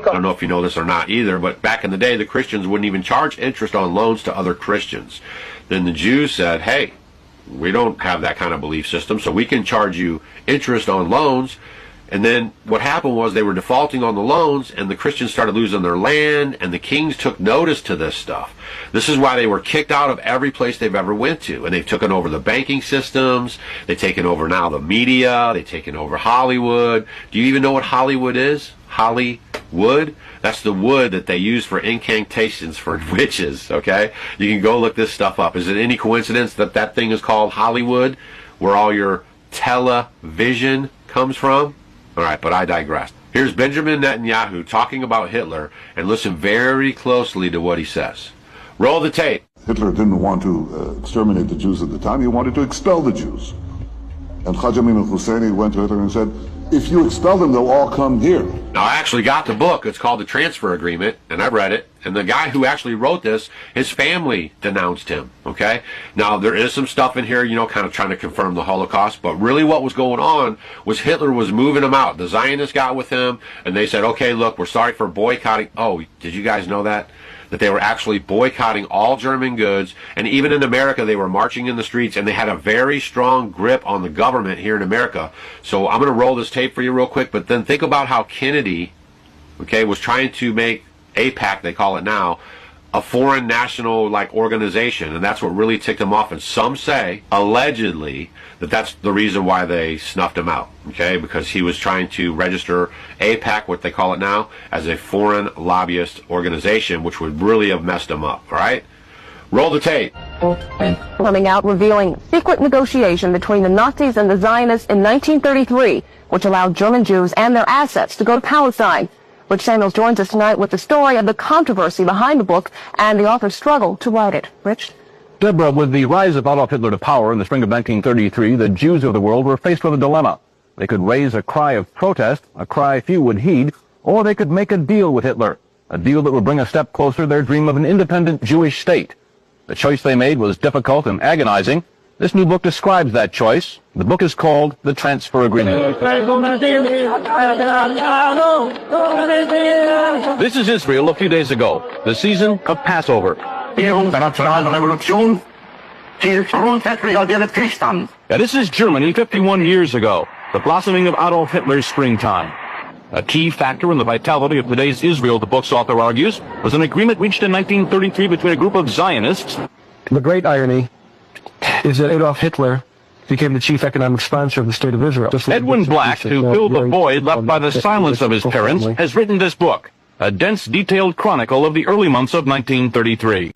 I don't know if you know this or not either, but back in the day, the Christians wouldn't even charge interest on loans to other Christians. Then the Jews said, hey, we don't have that kind of belief system, so we can charge you interest on loans. And then what happened was they were defaulting on the loans, and the Christians started losing their land, and the kings took notice to this stuff. This is why they were kicked out of every place they've ever went to. And they've taken over the banking systems. They've taken over now the media. They've taken over Hollywood. Do you even know what Hollywood is? Hollywood? That's the wood that they use for incantations for witches, okay? You can go look this stuff up. Is it any coincidence that that thing is called Hollywood, where all your television comes from? All right, but I digress. Here's Benjamin Netanyahu talking about Hitler, and listen very closely to what he says. Roll the tape. Hitler didn't want to exterminate the Jews at the time. He wanted to expel the Jews. And Haj Amin al-Husseini went to Hitler and said, if you expel them, they'll all come here. Now, I actually got the book. It's called The Transfer Agreement, and I read it. And the guy who actually wrote this, his family denounced him, okay? Now, there is some stuff in here, you know, kind of trying to confirm the Holocaust, but really what was going on was Hitler was moving them out. The Zionists got with him, and they said, okay, look, we're sorry for boycotting. Oh, did you guys know that? That they were actually boycotting all German goods, and even in America they were marching in the streets, and they had a very strong grip on the government here in America. So I'm going to roll this tape for you real quick, but then think about how Kennedy, okay, was trying to make AIPAC, they call it now, a foreign national like organization, and that's what really ticked him off. And some say, allegedly, that that's the reason why they snuffed him out, okay, because he was trying to register AIPAC, what they call it now, as a foreign lobbyist organization, which would really have messed him up. All right, roll the tape. Coming out revealing secret negotiation between the Nazis and the Zionists in 1933, which allowed German Jews and their assets to go to Palestine. Rich Samuels joins us tonight with the story of the controversy behind the book and the author's struggle to write it. Rich? Deborah, with the rise of Adolf Hitler to power in the spring of 1933, the Jews of the world were faced with a dilemma. They could raise a cry of protest, a cry few would heed, or they could make a deal with Hitler, a deal that would bring a step closer their dream of an independent Jewish state. The choice they made was difficult and agonizing. This new book describes that choice. The book is called The Transfer Agreement. This is Israel a few days ago, the season of Passover. This is Germany 51 years ago, the blossoming of Adolf Hitler's springtime. A key factor in the vitality of today's Israel, the book's author argues, was an agreement reached in 1933 between a group of Zionists. The great irony is that Adolf Hitler became the chief economic sponsor of the State of Israel. Edwin Black, who filled the void left by the silence of his parents, has written this book, a dense, detailed chronicle of the early months of 1933.